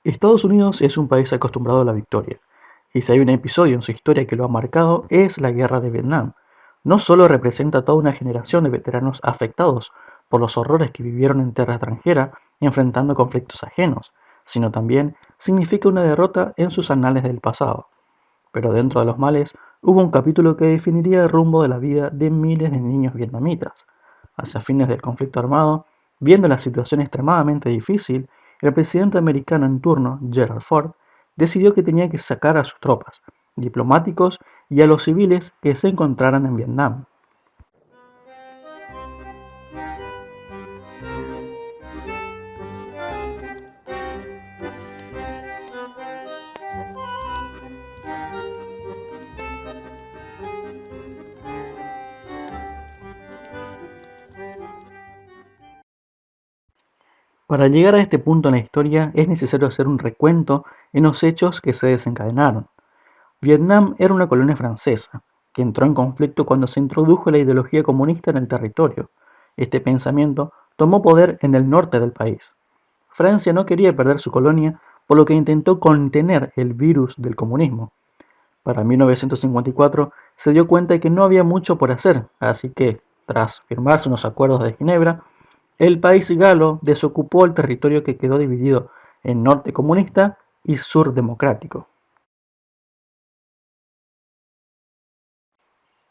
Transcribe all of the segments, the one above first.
Estados Unidos es un país acostumbrado a la victoria, y si hay un episodio en su historia que lo ha marcado es la Guerra de Vietnam. No solo representa toda una generación de veteranos afectados por los horrores que vivieron en tierra extranjera enfrentando conflictos ajenos, sino también significa una derrota en sus anales del pasado. Pero dentro de los males hubo un capítulo que definiría el rumbo de la vida de miles de niños vietnamitas. Hacia fines del conflicto armado, viendo la situación extremadamente difícil, el presidente americano en turno, Gerald Ford, decidió que tenía que sacar a sus tropas, diplomáticos y a los civiles que se encontraran en Vietnam. Para llegar a este punto en la historia es necesario hacer un recuento en los hechos que se desencadenaron. Vietnam era una colonia francesa, que entró en conflicto cuando se introdujo la ideología comunista en el territorio. Este pensamiento tomó poder en el norte del país. Francia no quería perder su colonia, por lo que intentó contener el virus del comunismo. Para 1954 se dio cuenta de que no había mucho por hacer, así que, tras firmarse unos acuerdos de Ginebra, el país galo desocupó el territorio que quedó dividido en norte comunista y sur democrático.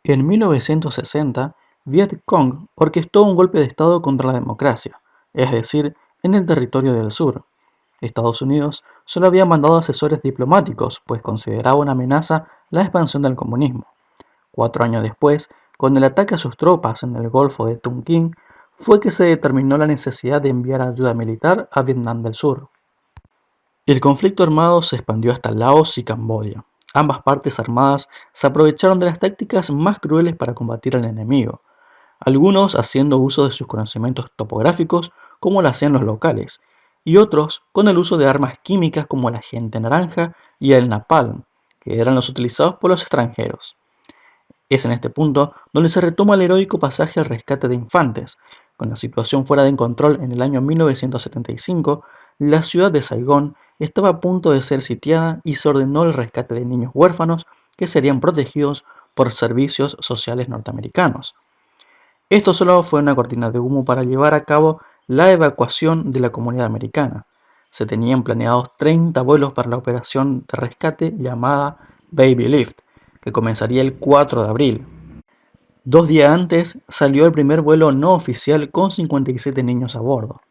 En 1960, Viet Cong orquestó un golpe de Estado contra la democracia, es decir, en el territorio del sur. Estados Unidos solo había mandado asesores diplomáticos, pues consideraba una amenaza la expansión del comunismo. 4 años después, con el ataque a sus tropas en el Golfo de Tonkin, fue que se determinó la necesidad de enviar ayuda militar a Vietnam del Sur. El conflicto armado se expandió hasta Laos y Camboya. Ambas partes armadas se aprovecharon de las tácticas más crueles para combatir al enemigo, algunos haciendo uso de sus conocimientos topográficos como lo hacían los locales, y otros con el uso de armas químicas como la gente naranja y el napalm, que eran los utilizados por los extranjeros. Es en este punto donde se retoma el heroico pasaje al rescate de infantes. Con la situación fuera de control en el año 1975, la ciudad de Saigón estaba a punto de ser sitiada y se ordenó el rescate de niños huérfanos que serían protegidos por servicios sociales norteamericanos. Esto solo fue una cortina de humo para llevar a cabo la evacuación de la comunidad americana. Se tenían planeados 30 vuelos para la operación de rescate llamada Baby Lift, que comenzaría el 4 de abril. 2 días antes salió el primer vuelo no oficial con 57 niños a bordo.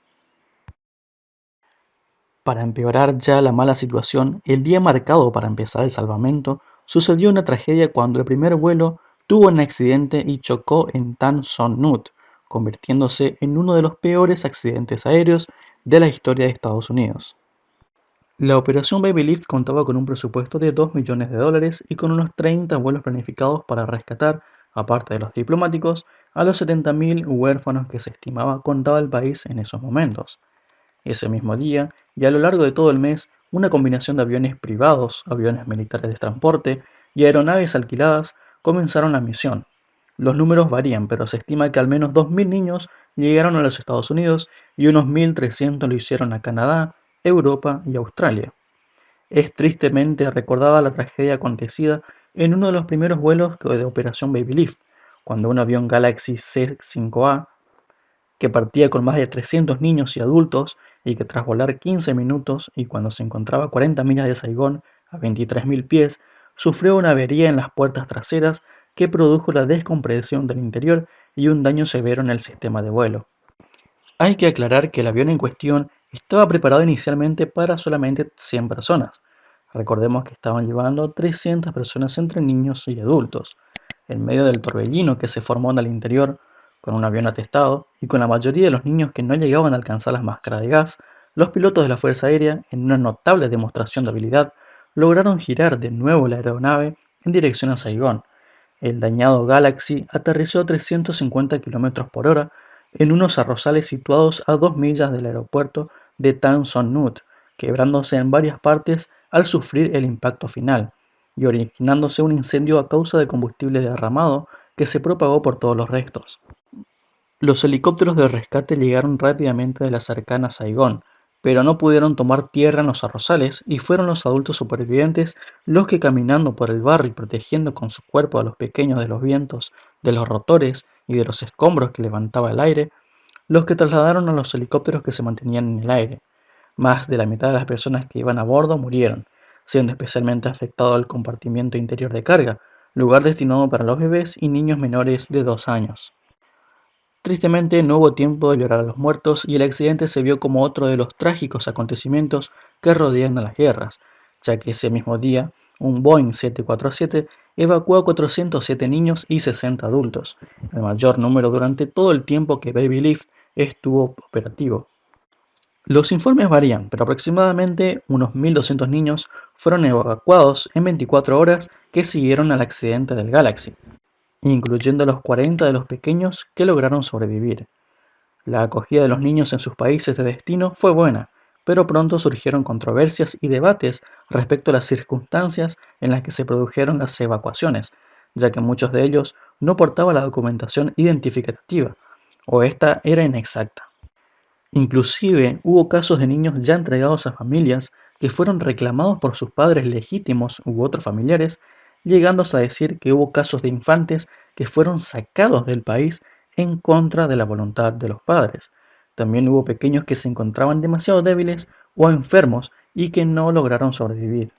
Para empeorar ya la mala situación, el día marcado para empezar el salvamento, sucedió una tragedia cuando el primer vuelo tuvo un accidente y chocó en Tan Son Nhut, convirtiéndose en uno de los peores accidentes aéreos de la historia de Estados Unidos. La operación Baby Lift contaba con un presupuesto de $2 millones y con unos 30 vuelos planificados para rescatar, aparte de los diplomáticos, a los 70.000 huérfanos que se estimaba contaba el país en esos momentos. Ese mismo día, y a lo largo de todo el mes, una combinación de aviones privados, aviones militares de transporte y aeronaves alquiladas comenzaron la misión. Los números varían, pero se estima que al menos 2.000 niños llegaron a los Estados Unidos y unos 1.300 lo hicieron a Canadá, Europa y Australia. Es tristemente recordada la tragedia acontecida en uno de los primeros vuelos de Operación Baby Lift, cuando un avión Galaxy C-5A que partía con más de 300 niños y adultos y que tras volar 15 minutos y cuando se encontraba a 40 millas de Saigón, a 23.000 pies, sufrió una avería en las puertas traseras que produjo la descompresión del interior y un daño severo en el sistema de vuelo. Hay que aclarar que el avión en cuestión estaba preparado inicialmente para solamente 100 personas. Recordemos que estaban llevando 300 personas entre niños y adultos. En medio del torbellino que se formó en el interior, con un avión atestado y con la mayoría de los niños que no llegaban a alcanzar las máscaras de gas, los pilotos de la Fuerza Aérea, en una notable demostración de habilidad, lograron girar de nuevo la aeronave en dirección a Saigón. El dañado Galaxy aterrizó a 350 km por hora en unos arrozales situados a 2 millas del aeropuerto de Tan Son Nhut, quebrándose en varias partes al sufrir el impacto final y originándose un incendio a causa de combustible derramado que se propagó por todos los restos. Los helicópteros de rescate llegaron rápidamente de la cercana Saigón, pero no pudieron tomar tierra en los arrozales y fueron los adultos supervivientes los que caminando por el barrio y protegiendo con su cuerpo a los pequeños de los vientos, de los rotores y de los escombros que levantaba el aire, los que trasladaron a los helicópteros que se mantenían en el aire. Más de la mitad de las personas que iban a bordo murieron, siendo especialmente afectado el compartimiento interior de carga, lugar destinado para los bebés y niños menores de 2 años. Tristemente no hubo tiempo de llorar a los muertos y el accidente se vio como otro de los trágicos acontecimientos que rodean a las guerras, ya que ese mismo día un Boeing 747 evacuó a 407 niños y 60 adultos, el mayor número durante todo el tiempo que Baby Lift estuvo operativo. Los informes varían, pero aproximadamente unos 1.200 niños fueron evacuados en 24 horas que siguieron al accidente del Galaxy, incluyendo los 40 de los pequeños que lograron sobrevivir. La acogida de los niños en sus países de destino fue buena, pero pronto surgieron controversias y debates respecto a las circunstancias en las que se produjeron las evacuaciones, ya que muchos de ellos no portaban la documentación identificativa, o esta era inexacta. Inclusive hubo casos de niños ya entregados a familias que fueron reclamados por sus padres legítimos u otros familiares, llegándose a decir que hubo casos de infantes que fueron sacados del país en contra de la voluntad de los padres. También hubo pequeños que se encontraban demasiado débiles o enfermos y que no lograron sobrevivir.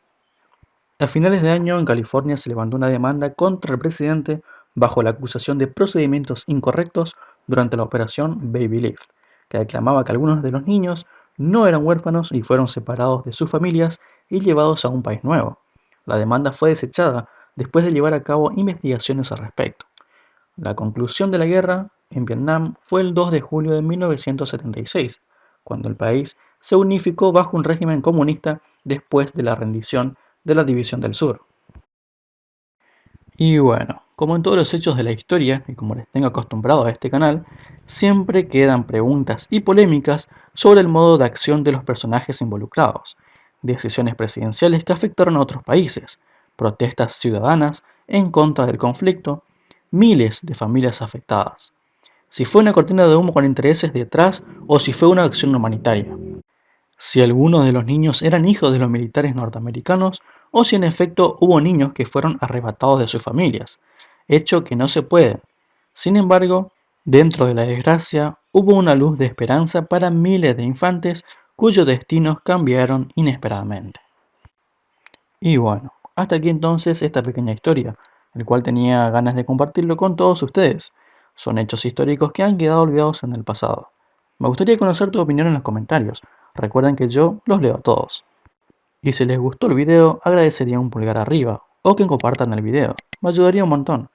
A finales de año, en California se levantó una demanda contra el presidente bajo la acusación de procedimientos incorrectos durante la operación Baby Lift, que reclamaba que algunos de los niños no eran huérfanos y fueron separados de sus familias y llevados a un país nuevo. La demanda fue desechada después de llevar a cabo investigaciones al respecto. La conclusión de la guerra en Vietnam fue el 2 de julio de 1976, cuando el país se unificó bajo un régimen comunista después de la rendición de la División del Sur. Y bueno, como en todos los hechos de la historia, y como les tengo acostumbrado a este canal, siempre quedan preguntas y polémicas sobre el modo de acción de los personajes involucrados, decisiones presidenciales que afectaron a otros países, protestas ciudadanas en contra del conflicto, miles de familias afectadas. Si fue una cortina de humo con intereses detrás o si fue una acción humanitaria. Si algunos de los niños eran hijos de los militares norteamericanos o si en efecto hubo niños que fueron arrebatados de sus familias, hecho que no se puede. Sin embargo, dentro de la desgracia hubo una luz de esperanza para miles de infantes cuyos destinos cambiaron inesperadamente. Y bueno, hasta aquí entonces esta pequeña historia, el cual tenía ganas de compartirlo con todos ustedes. Son hechos históricos que han quedado olvidados en el pasado. Me gustaría conocer tu opinión en los comentarios. Recuerden que yo los leo a todos. Y si les gustó el video, agradecería un pulgar arriba o que compartan el video. Me ayudaría un montón.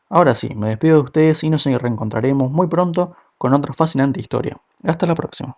Ahora sí, me despido de ustedes y nos reencontraremos muy pronto con otra fascinante historia. Hasta la próxima.